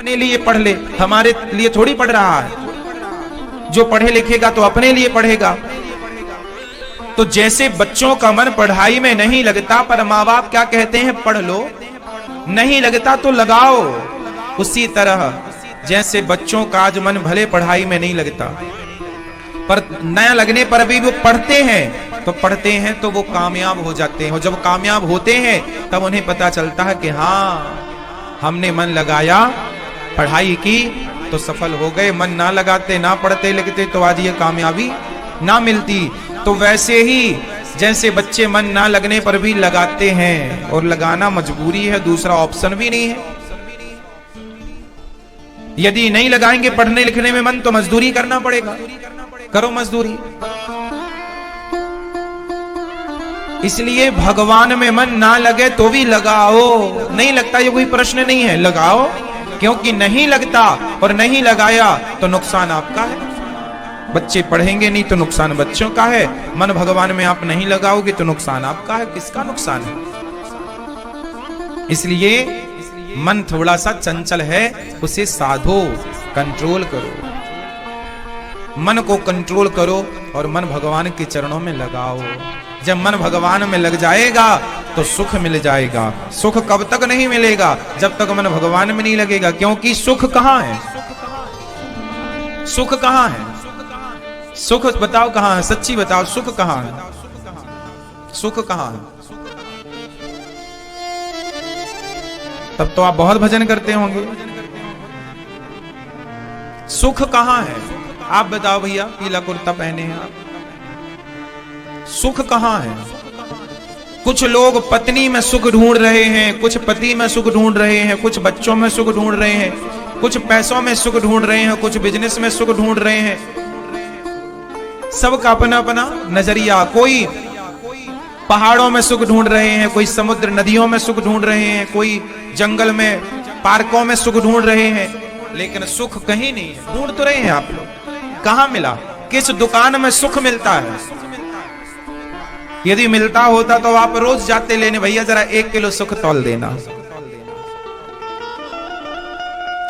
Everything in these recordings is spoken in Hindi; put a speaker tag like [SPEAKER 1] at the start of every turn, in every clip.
[SPEAKER 1] अपने लिए पढ़ ले, हमारे लिए थोड़ी पढ़ रहा है। जो पढ़े लिखेगा तो अपने लिए पढ़ेगा। तो जैसे बच्चों का मन पढ़ाई में नहीं लगता, पर माँ बाप क्या कहते हैं, पढ़ लो, नहीं लगता तो लगाओ। उसी तरह जैसे बच्चों का आज मन भले पढ़ाई में नहीं लगता, पर नया लगने पर भी वो पढ़ते हैं तो वो कामयाब हो जाते हैं। और जब कामयाब होते हैं तब उन्हें पता चलता है कि हाँ, हमने मन लगाया, पढ़ाई की तो सफल हो गए। मन ना लगाते, ना पढ़ते लिखते तो आज ये कामयाबी ना मिलती। तो वैसे ही जैसे बच्चे मन ना लगने पर भी लगाते हैं, और लगाना मजबूरी है, दूसरा ऑप्शन भी नहीं है। यदि नहीं लगाएंगे पढ़ने लिखने में मन, तो मजदूरी करना पड़ेगा। करो मजदूरी। इसलिए भगवान में मन ना लगे तो भी लगाओ। नहीं लगता ये कोई प्रश्न नहीं है, लगाओ, क्योंकि नहीं लगता और नहीं लगाया तो नुकसान आपका है। बच्चे पढ़ेंगे नहीं तो नुकसान बच्चों का है। मन भगवान में आप नहीं लगाओगे तो नुकसान आपका है। किसका नुकसान है? इसलिए मन थोड़ा सा चंचल है, उसे साधो, कंट्रोल करो। मन को कंट्रोल करो और मन भगवान के चरणों में लगाओ। जब मन भगवान में लग जाएगा तो सुख मिल जाएगा। सुख कब तक नहीं मिलेगा? जब तक मन भगवान में नहीं लगेगा। क्योंकि सुख कहां है? सुख कहां है? सुख बताओ कहां है? सच्ची बताओ, सुख कहां है? सुख कहां है? तब तो आप बहुत भजन करते होंगे। सुख कहां है? आप बताओ भैया, पीला कुर्ता पहने हैं आप, सुख कहां है? कुछ लोग पत्नी में सुख ढूंढ रहे हैं, कुछ पति में सुख ढूंढ रहे हैं, कुछ बच्चों में सुख ढूंढ रहे हैं, कुछ पैसों में सुख ढूंढ रहे हैं, कुछ बिजनेस में सुख ढूंढ रहे हैं। सबका अपना अपना नजरिया। कोई पहाड़ों में सुख ढूंढ रहे हैं, कोई समुद्र नदियों में सुख ढूंढ रहे हैं, कोई जंगल में, पार्कों में सुख ढूंढ रहे हैं, लेकिन सुख कहीं नहीं है। ढूंढ तो रहे हैं आप लोग, कहां मिला? किस दुकान में सुख मिलता है? यदि मिलता होता तो आप रोज जाते लेने, भैया जरा 1 किलो सुख तौल देना,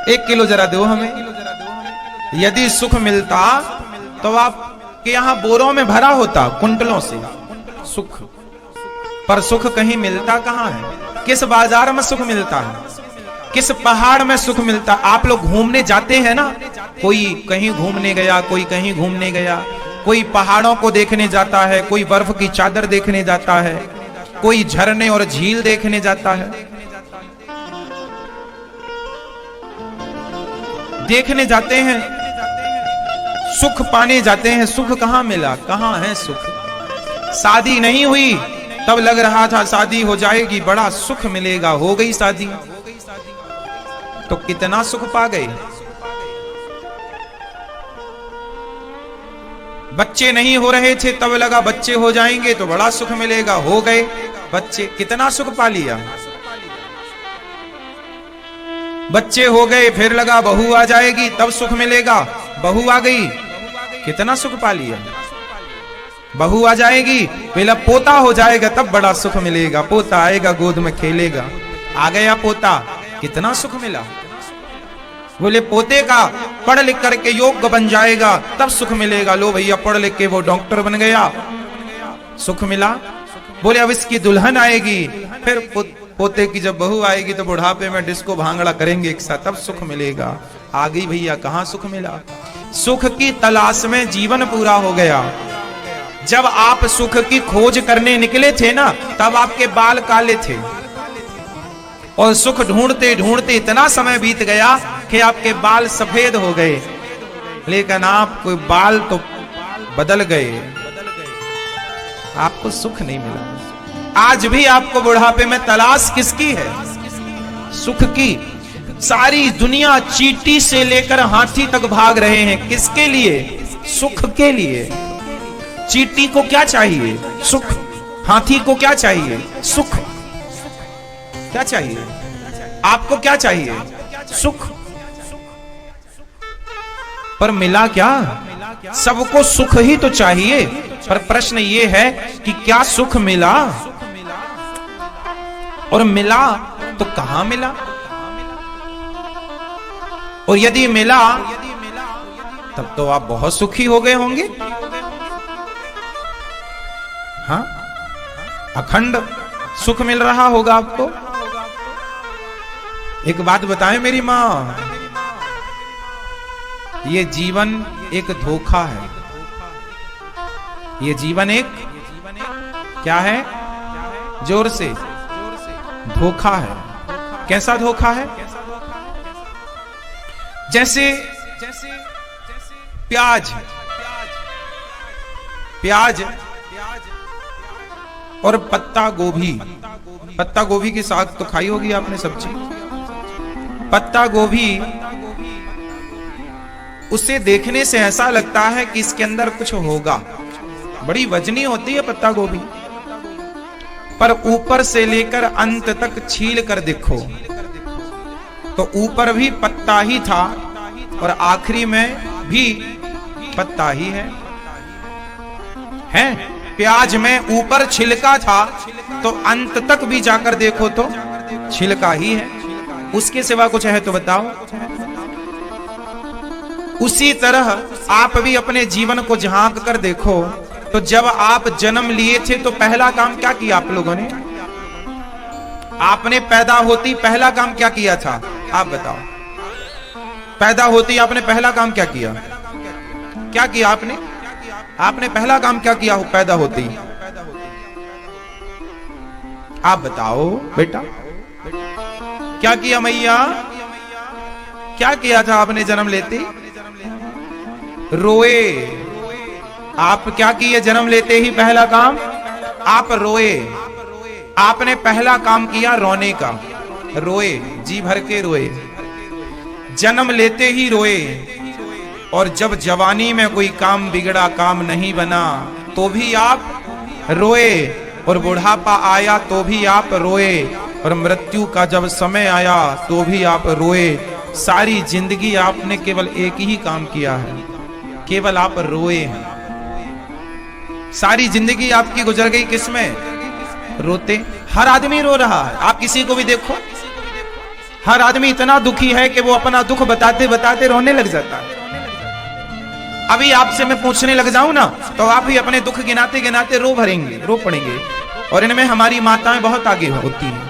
[SPEAKER 1] 1 किलो जरा दो हमें। यदि सुख मिलता तो आपके यहां बोरों में भरा होता, कुंटलों से सुख। पर सुख कहीं मिलता कहां है? किस बाजार में सुख मिलता है? किस पहाड़ में सुख मिलता? आप लोग घूमने जाते हैं ना, कोई कहीं घूमने गया, कोई कहीं घूमने गया, कोई पहाड़ों को देखने जाता है, कोई बर्फ की चादर देखने जाता है, कोई झरने और झील देखने जाता है, देखने जाते हैं, सुख पाने जाते हैं। सुख कहां मिला? कहां है सुख? शादी नहीं हुई तब लग रहा था शादी हो जाएगी, बड़ा सुख मिलेगा, हो गई शादी तो कितना सुख पा गए। बच्चे नहीं हो रहे थे तब लगा बच्चे हो जाएंगे तो बड़ा सुख मिलेगा, हो गए बच्चे, कितना सुख पा लिया। बच्चे हो गए, फिर लगा बहू आ जाएगी तब सुख मिलेगा, बहू आ गई, कितना सुख पा लिया। बहू आ जाएगी, पहला पोता हो जाएगा तब बड़ा सुख मिलेगा, पोता आएगा गोद में खेलेगा, आ गया पोता, कितना सुख मिला। बोले पोते का पढ़ लिख करके योग्य बन जाएगा तब सुख मिलेगा, लो भैया पढ़ लिख के वो डॉक्टर बन गया, सुख मिला। बोले अब इसकी दुल्हन आएगी, फिर पोते की जब बहू आएगी तो बुढ़ापे में डिस्को भांगड़ा करेंगे एक साथ, तब सुख मिलेगा। आ गई भैया, कहां सुख मिला। सुख की तलाश में जीवन पूरा हो गया। जब आप सुख की खोज करने निकले थे ना, तब आपके बाल काले थे, और सुख ढूंढते ढूंढते इतना समय बीत गया कि आपके बाल सफेद हो गए, लेकिन आपको बाल तो बदल गए, आपको सुख नहीं मिला। आज भी आपको बुढ़ापे में तलाश किसकी है? सुख की। सारी दुनिया चींटी से लेकर हाथी तक भाग रहे हैं, किसके लिए? सुख के लिए। चींटी को क्या चाहिए? सुख। हाथी को क्या चाहिए? सुख। क्या चाहिए? आपको क्या चाहिए? सुख। पर मिला क्या? सबको सुख ही तो चाहिए, पर प्रश्न ये है कि क्या सुख मिला? और मिला तो कहां मिला? और यदि मिला तब तो आप बहुत सुखी हो गए होंगे। हाँ, अखंड सुख मिल रहा होगा आपको। एक बात बताएं मेरी मां, ये जीवन एक धोखा है। ये जीवन एक क्या है? जोर से, धोखा है। कैसा धोखा है? जैसे प्याज और पत्ता गोभी। पत्ता गोभी की साग तो खाई होगी आपने सब्जी। पत्ता गोभी, उसे देखने से ऐसा लगता है कि इसके अंदर कुछ होगा, बड़ी वजनी होती है पत्ता गोभी, पर ऊपर से लेकर अंत तक छील कर देखो तो ऊपर भी पत्ता ही था और आखिरी में भी पत्ता ही है। प्याज में ऊपर छिलका था तो अंत तक भी जाकर देखो तो छिलका ही है, उसके सिवा कुछ है तो बताओ। उसी तरह आप भी अपने जीवन को झांक कर देखो तो जब आप जन्म लिए थे तो पहला काम क्या किया आप लोगों ने? आपने पैदा होती पहला काम क्या किया था? आप बताओ। पैदा होती आपने पहला काम क्या किया? क्या किया आपने? आपने पहला काम क्या किया हो पैदा होती? आप बताओ बेटा, क्या किया मैया? क्या किया था आपने जन्म लेते? रोए। आप क्या किए जन्म लेते ही? पहला काम आप रोए। आपने पहला काम किया रोने का। रोए, जी भर के रोए, जन्म लेते ही रोए। और जब जवानी में कोई काम बिगड़ा, काम नहीं बना, तो भी आप रोए। और बुढ़ापा आया तो भी आप रोए। और मृत्यु का जब समय आया तो भी आप रोए। सारी जिंदगी आपने केवल एक ही काम किया है, केवल आप रोए हैं। सारी जिंदगी आपकी गुजर गई किसमें? रोते। हर आदमी रो रहा है, आप किसी को भी देखो, हर आदमी इतना दुखी है कि वो अपना दुख बताते बताते रोने लग जाता है। अभी आपसे मैं पूछने लग जाऊं ना तो आप भी अपने दुख गिनाते गिनाते रो भरेंगे, रो पड़ेंगे। और इनमें हमारी माताएं बहुत आगे होती हैं।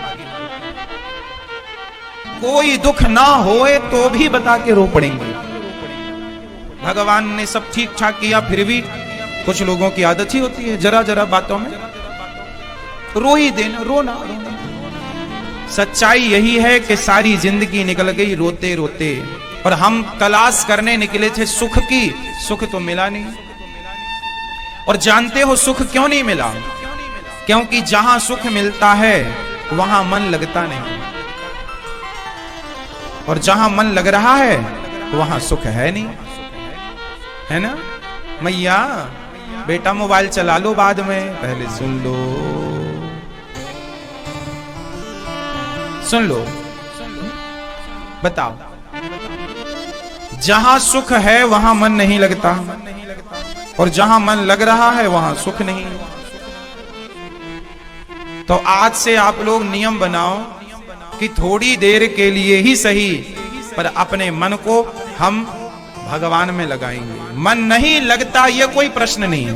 [SPEAKER 1] कोई दुख ना होए तो भी बता के रो पड़ेंगे। भगवान ने सब ठीक ठाक किया, फिर भी कुछ लोगों की आदत ही होती है जरा जरा बातों में रो ही देना, रोना। सच्चाई यही है कि सारी जिंदगी निकल गई रोते रोते। और हम तलाश करने निकले थे सुख की, सुख तो मिला नहीं। और जानते हो सुख क्यों नहीं मिला? क्योंकि जहां सुख मिलता है वहां मन लगता नहीं, और जहां मन लग रहा है वहां सुख है नहीं, है ना? मैया बेटा मोबाइल चला लो बाद में, पहले सुन लो, सुन लो, बताओ। जहां सुख है वहां मन नहीं लगता, और जहां मन लग रहा है वहां सुख नहीं। तो आज से आप लोग नियम बनाओ कि थोड़ी देर के लिए ही सही, पर अपने मन को हम भगवान में लगाएंगे। मन नहीं लगता ये कोई प्रश्न नहीं है,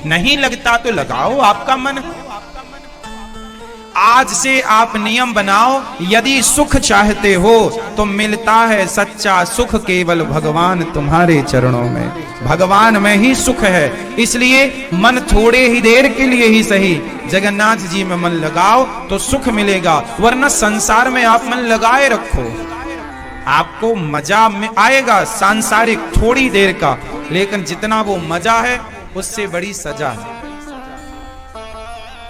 [SPEAKER 1] नहीं लगता तो लगाओ, आपका मन। आज से आप नियम बनाओ, यदि सुख चाहते हो तो मिलता है सच्चा सुख केवल भगवान तुम्हारे चरणों में, भगवान में ही सुख है। इसलिए मन थोड़े ही देर के लिए ही सही जगन्नाथ जी में मन लगाओ तो सुख मिलेगा, वरना संसार में आप मन लगाए रखो, आपको मजा में आएगा सांसारिक थोड़ी देर का, लेकिन जितना वो मजा है उससे बड़ी सजा है।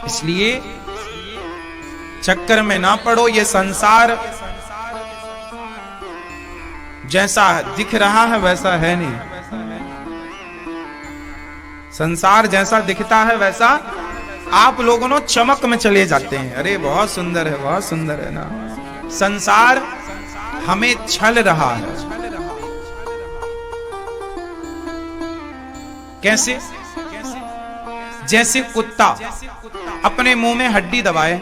[SPEAKER 1] इसलिए चक्कर में ना पड़ो। ये संसार जैसा दिख रहा है वैसा है नहीं, संसार जैसा दिखता है वैसा आप लोगों ने चमक में चले जाते हैं। अरे बहुत सुंदर है, बहुत सुंदर है ना। संसार हमें छल रहा है। कैसे? जैसे कुत्ता अपने मुंह में हड्डी दबाए,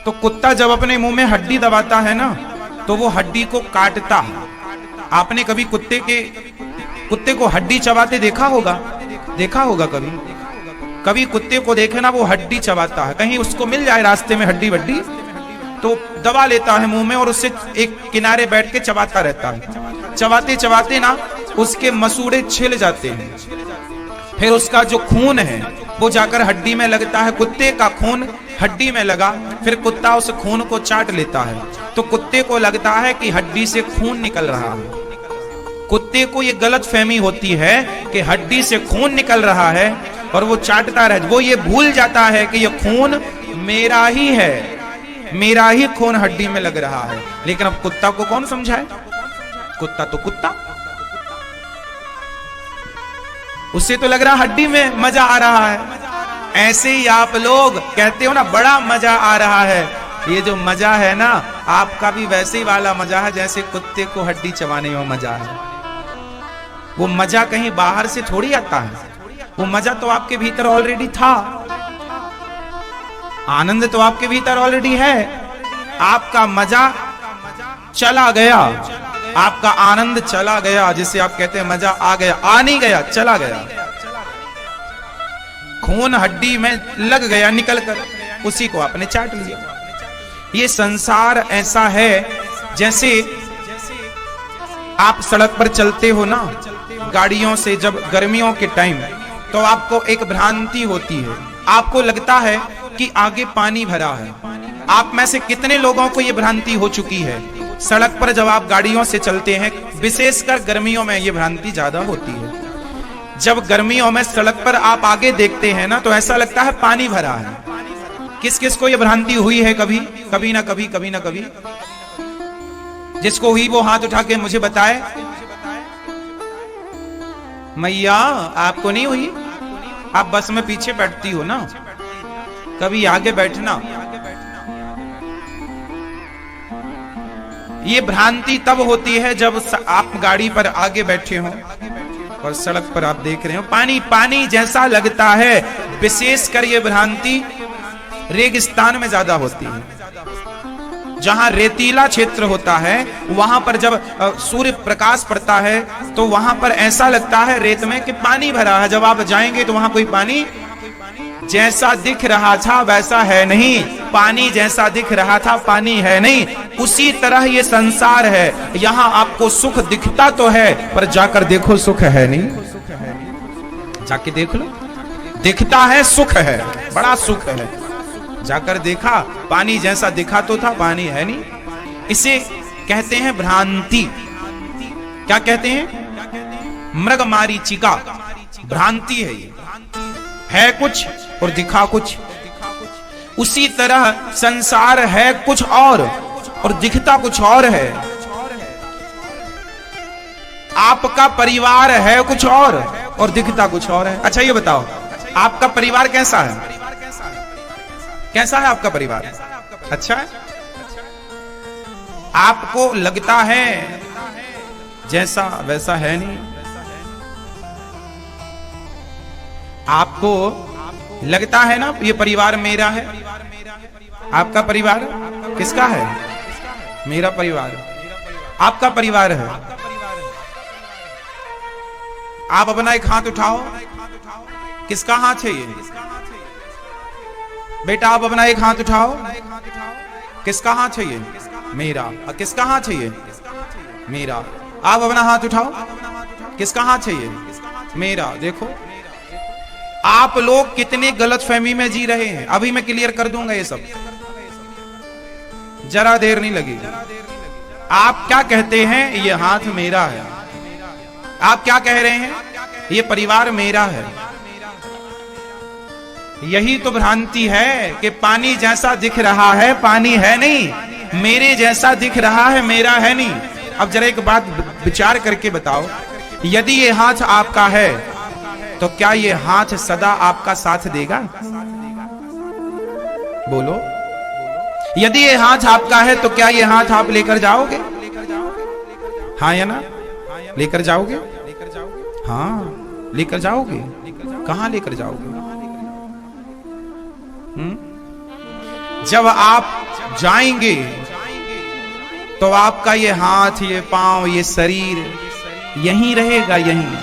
[SPEAKER 1] तो कुत्ता जब अपने मुंह में हड्डी दबाता है ना तो वो हड्डी को काटता है। आपने कभी कुत्ते को हड्डी चबाते देखा होगा? कभी कुत्ते को देखे ना, वो हड्डी चबाता है। कहीं उसको मिल जाए रास्ते में हड्डी वड्डी तो दबा लेता है मुंह में और उससे एक किनारे बैठ के चबाता रहता है। चबाते चबाते ना उसके मसूड़े छिल जाते हैं, फिर उसका जो खून है वो जाकर हड्डी में लगता है। कुत्ते का खून हड्डी में लगा, फिर कुत्ता उस खून को चाट लेता है, तो कुत्ते को लगता है कि हड्डी से खून निकल रहा है। कुत्ते को ये गलत फहमी होती है कि हड्डी से खून निकल रहा है और वो चाटता रहे। वो ये भूल जाता है कि ये खून मेरा ही है, मेरा ही खून हड्डी में लग रहा है। लेकिन अब कुत्ता को कौन समझाए? कुत्ता तो कुत्ता, उससे तो लग रहा हड्डी में मजा आ रहा है। ऐसे ही आप लोग कहते हो ना बड़ा मजा आ रहा है, ये जो मजा है ना आपका भी वैसे ही वाला मजा है जैसे कुत्ते को हड्डी चबाने में मजा है। वो मजा कहीं बाहर से थोड़ी आता है, वो मजा तो आपके भीतर ऑलरेडी था, आनंद तो आपके भीतर ऑलरेडी है। आपका मजा चला गया, आपका आनंद चला गया, जिसे आप कहते हैं मजा आ गया, आ नहीं गया, चला गया। खून हड्डी में लग गया निकल कर, उसी को आपने चाट लिया। ये संसार ऐसा है जैसे आप सड़क पर चलते हो ना गाड़ियों से, जब गर्मियों के टाइम, तो आपको एक भ्रांति होती है, आपको लगता है कि आगे पानी भरा है। आप में से कितने लोगों को यह भ्रांति हो चुकी है? सड़क पर जब आप गाड़ियों से चलते हैं, विशेषकर गर्मियों में यह भ्रांति ज्यादा होती है। जब गर्मियों में सड़क पर आप आगे देखते हैं ना तो ऐसा लगता है पानी भरा है। किस किस को यह भ्रांति हुई है? कभी ना कभी। जिसको हुई वो हाथ उठा के मुझे बताए। मैया आपको नहीं हुई? आप बस में पीछे बैठती हो ना, कभी आगे बैठना। ये भ्रांति तब होती है जब आप गाड़ी पर आगे बैठे हो और सड़क पर आप देख रहे हो पानी पानी जैसा लगता है। विशेषकर ये भ्रांति रेगिस्तान में ज्यादा होती है, जहां रेतीला क्षेत्र होता है। वहां पर जब सूर्य प्रकाश पड़ता है तो वहां पर ऐसा लगता है रेत में कि पानी भरा है। जब आप जाएंगे तो वहां कोई पानी जैसा दिख रहा था वैसा है नहीं, पानी जैसा दिख रहा था पानी है नहीं। उसी तरह ये संसार है, यहाँ आपको सुख दिखता तो है पर जाकर देखो सुख है नहीं। जाके देख लो, दिखता है सुख है, बड़ा सुख है, जाकर देखा पानी जैसा दिखा तो था पानी है नहीं। इसे कहते हैं भ्रांति। क्या कहते हैं? मृगमारीचिका भ्रांति है। ये है कुछ और दिखा कुछ। उसी तरह संसार है कुछ और दिखता कुछ और है। आपका परिवार है कुछ और दिखता कुछ और है। अच्छा ये बताओ, आपका परिवार कैसा है? कैसा है आपका परिवार? अच्छा है? आपको लगता है जैसा वैसा है नहीं। आपको लगता है ना ये परिवार मेरा है। आपका परिवार किसका है? मेरा परिवार। आपका परिवार है। आप अपना एक हाथ उठाओ। किसका हाथ है ये? बेटा आप अपना एक हाथ उठाओ। किसका हाथ है ये? मेरा। किसका हाथ है ये? मेरा। आप अपना हाथ उठाओ। किसका हाथ है ये? मेरा। देखो आप लोग कितने गलत फहमी में जी रहे हैं। अभी मैं क्लियर कर दूंगा ये सब, जरा देर नहीं लगेगी। आप क्या कहते हैं? ये हाथ मेरा है। आप क्या कह रहे हैं? ये परिवार मेरा है। यही तो भ्रांति है कि पानी जैसा दिख रहा है पानी है नहीं, मेरे जैसा दिख रहा है मेरा है नहीं। अब जरा एक बात विचार करके बताओ, यदि ये हाथ आपका है तो क्या ये हाथ सदा आपका साथ देगा? बोलो। यदि ये हाथ आपका है तो क्या ये हाथ आप लेकर जाओगे? हाँ या ना? लेकर जाओगे? हाँ लेकर जाओगे। कहां लेकर जाओगे? जब आप जाएंगे तो आपका ये हाथ, ये पांव, ये शरीर यहीं रहेगा, यहीं।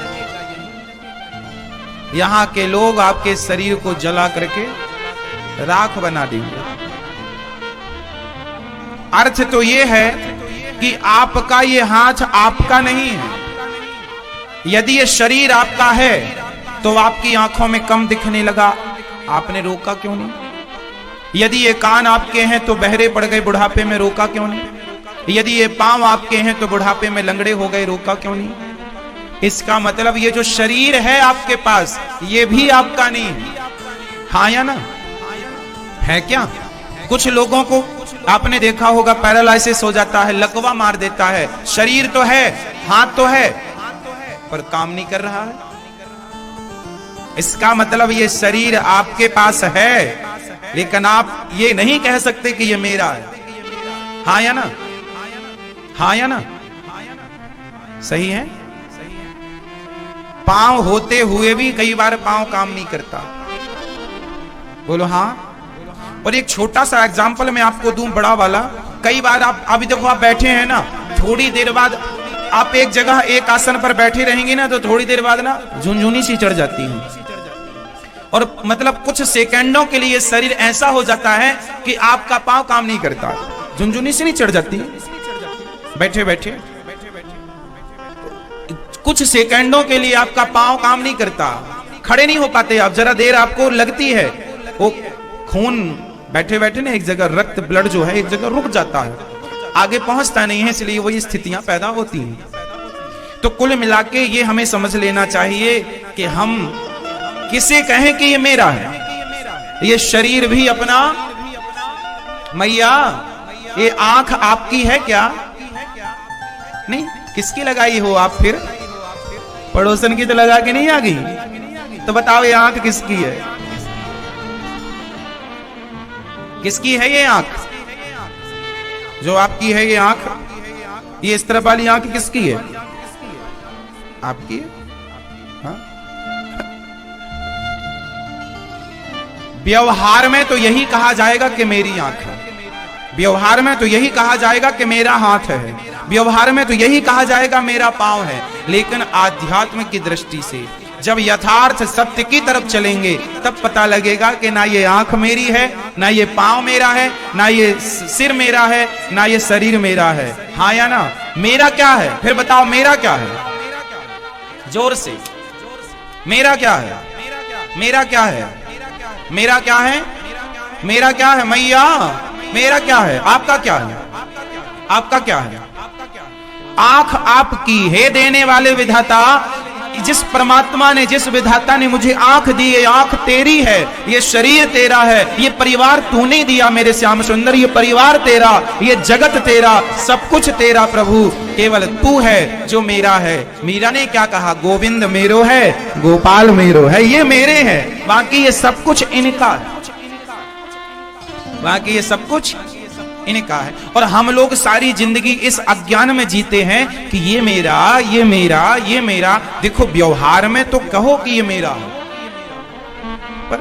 [SPEAKER 1] यहां के लोग आपके शरीर को जला करके राख बना देंगे। अर्थ तो ये है कि आपका ये हाथ आपका नहीं है। यदि ये शरीर आपका है तो आपकी आंखों में कम दिखने लगा, आपने रोका क्यों नहीं? यदि ये कान आपके हैं तो बहरे पड़ गए, बुढ़ापे में रोका क्यों नहीं? यदि ये पांव आपके हैं तो बुढ़ापे में लंगड़े हो गए, रोका क्यों नहीं? इसका मतलब ये जो शरीर है आपके पास, ये भी आपका नहीं है। हाँ या ना? है क्या? कुछ लोगों को आपने देखा होगा पैरालाइसिस हो जाता है, लकवा मार देता है। शरीर तो है, हाथ तो है, पर काम नहीं कर रहा है। इसका मतलब ये शरीर आपके पास है, लेकिन आप ये नहीं कह सकते कि ये मेरा है। हाँ या ना? हाँ या ना? सही है? पांव होते हुए भी कई बार पांव काम नहीं करता। बोलो हाँ। और एक छोटा सा एग्जांपल मैं आपको दूं, बड़ा वाला। कई बार आप अभी देखो, आप बैठे हैं ना, थोड़ी देर बाद आप एक जगह एक आसन पर बैठे रहेंगे ना, तो थोड़ी देर बाद ना झुनझुनी सी चढ़ जाती है। और मतलब कुछ सेकंडों के लिए शरीर ऐसा हो जाता है कि आपका पांव काम नहीं करता। झुनझुनी सी नहीं चढ़ जाती बैठे बैठे? कुछ सेकंडों के लिए आपका पांव काम नहीं करता, खड़े नहीं हो पाते आप। जरा देर आपको लगती है, वो खून बैठे बैठे ना एक जगह, रक्त ब्लड जो है एक जगह रुक जाता है, आगे पहुंचता नहीं है, इसलिए वही स्थितियां पैदा होती हैं। तो कुल मिला के ये हमें समझ लेना चाहिए कि हम किसे कहें कि ये मेरा है। ये शरीर भी अपना। मैया, ये आंख आपकी है क्या? नहीं। किसकी लगाई हो आप? फिर पड़ोसन की तो लगा के नहीं आ गई। तो बताओ ये आंख किसकी है? किसकी है ये आंख? जो आपकी है ये आंख, ये इस तरफ वाली आंख किसकी है? आपकी है? हाँ? व्यवहार में तो यही कहा जाएगा कि मेरी आंख है। व्यवहार में तो यही कहा जाएगा कि मेरा हाथ है। व्यवहार में तो यही कहा जाएगा मेरा पांव है। लेकिन आध्यात्म की दृष्टि से जब यथार्थ सत्य की तरफ चलेंगे, तब पता लगेगा कि ना ये आंख मेरी है, ना ये पांव मेरा है, ना ये सिर मेरा है, ना ये शरीर मेरा है। हाँ या ना? मेरा क्या है? फिर बताओ मेरा क्या है? जोर से। मेरा क्या है? मेरा क्या है? मेरा क्या है? मेरा क्या है? मैया, मेरा क्या है? आपका क्या है? आपका क्या है? आंख आपकी है, देने वाले विधाता। जिस परमात्मा ने, जिस विधाता ने मुझे आंख दी, ये आंख तेरी है, ये शरीर तेरा है, ये परिवार तूने दिया मेरे श्याम सुंदर, ये परिवार तेरा, ये जगत तेरा, सब कुछ तेरा प्रभु। केवल तू है जो मेरा है। मीरा ने क्या कहा? गोविंद मेरो है, गोपाल मेरो है। ये मेरे हैं, बाकी ये सब कुछ इनका है। बाकी ये सब कुछ इनका है। और हम लोग सारी जिंदगी इस अज्ञान में जीते हैं कि ये मेरा, ये मेरा, ये मेरा। देखो, व्यवहार में तो कहो कि ये मेरा है, पर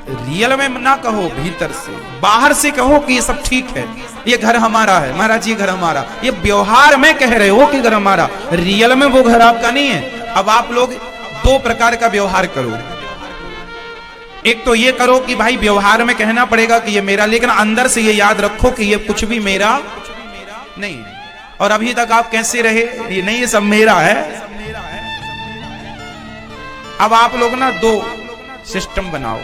[SPEAKER 1] रियल में ना कहो। भीतर से, बाहर से कहो कि ये सब ठीक है, ये घर हमारा है, महाराज ये घर हमारा। ये व्यवहार में कह रहे हो कि घर हमारा, रियल में वो घर आपका नहीं है। अब आप लोग दो प्रकार का व्यवहार करो। एक तो ये करो कि भाई व्यवहार में कहना पड़ेगा कि ये मेरा, लेकिन अंदर से ये याद रखो कि ये कुछ भी मेरा नहीं। और अभी तक आप कैसे रहे? ये नहीं, ये सब मेरा है। अब आप लोग ना दो सिस्टम बनाओ।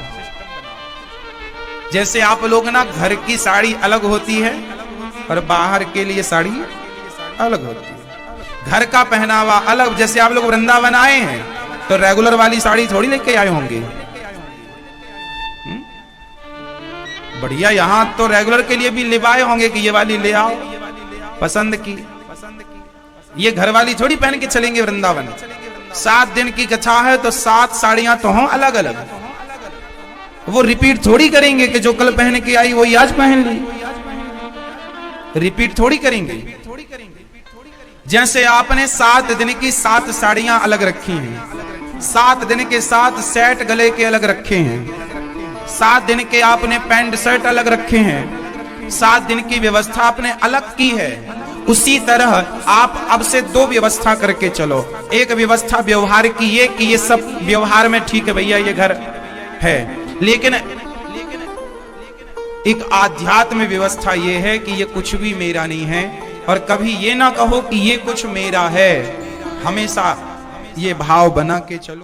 [SPEAKER 1] जैसे आप लोग ना, घर की साड़ी अलग होती है और बाहर के लिए साड़ी अलग होती है। घर का पहनावा अलग। जैसे आप लोग वृंदावन आए हैं तो रेगुलर वाली साड़ी थोड़ी लेके आए होंगे। बढ़िया, यहां तो रेगुलर के लिए भी लिवाए होंगे कि ये वाली ले आओ पसंद की। ये घर वाली थोड़ी पहन के चलेंगे वृंदावन। 7 दिन की कथा है तो 7 साड़ियां तो हों अलग अलग। वो रिपीट थोड़ी करेंगे कि जो कल पहन के आई वही आज पहन ली। रिपीट थोड़ी करेंगे। जैसे आपने 7 दिन की 7 साड़ियां अलग रखी हैं, 7 दिन के 7 सेट गले के अलग रखे हैं, 7 दिन के आपने पैंट शर्ट अलग रखे हैं, 7 दिन की व्यवस्था आपने अलग की है। उसी तरह आप अब से दो व्यवस्था करके चलो। एक व्यवस्था व्यवहार की ये कि ये सब व्यवहार में ठीक है भैया, ये घर है, लेकिन एक आध्यात्म व्यवस्था ये है कि ये कुछ भी मेरा नहीं है, और कभी ये ना कहो कि ये कुछ मेरा है। हमेशा ये भाव बना के चलो।